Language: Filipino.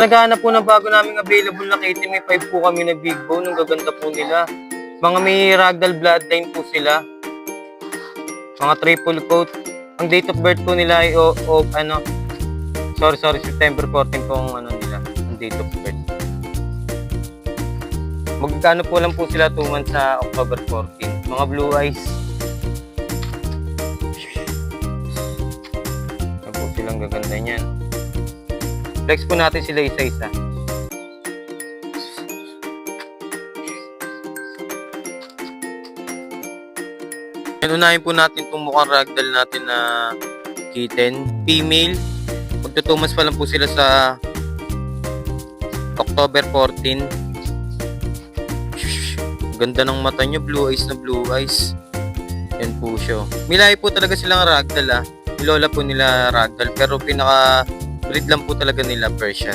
Naghahanap po ng bago naming available na kitten, may 5 po kami na big bone, ang gaganda po nila. Mga may ragdoll bloodline po sila. Mga triple coat. Ang date of birth po nila ay September 14 po ang nila, ang date of birth. Magkano po lang po sila 2 months sa October 14. Mga blue eyes. Yan po silang gaganda niyan. Flex po natin sila isa-isa. Unahin po natin itong mukhang ragdoll natin na kitten. Female. Magtutumas pa lang po sila sa October 14. Ganda ng mata nyo. Blue eyes na blue eyes. Yan po siya. Milahi po talaga silang ragdoll. Lola po nila ragdoll. Pero pinaka breed lang po talaga nila Persian.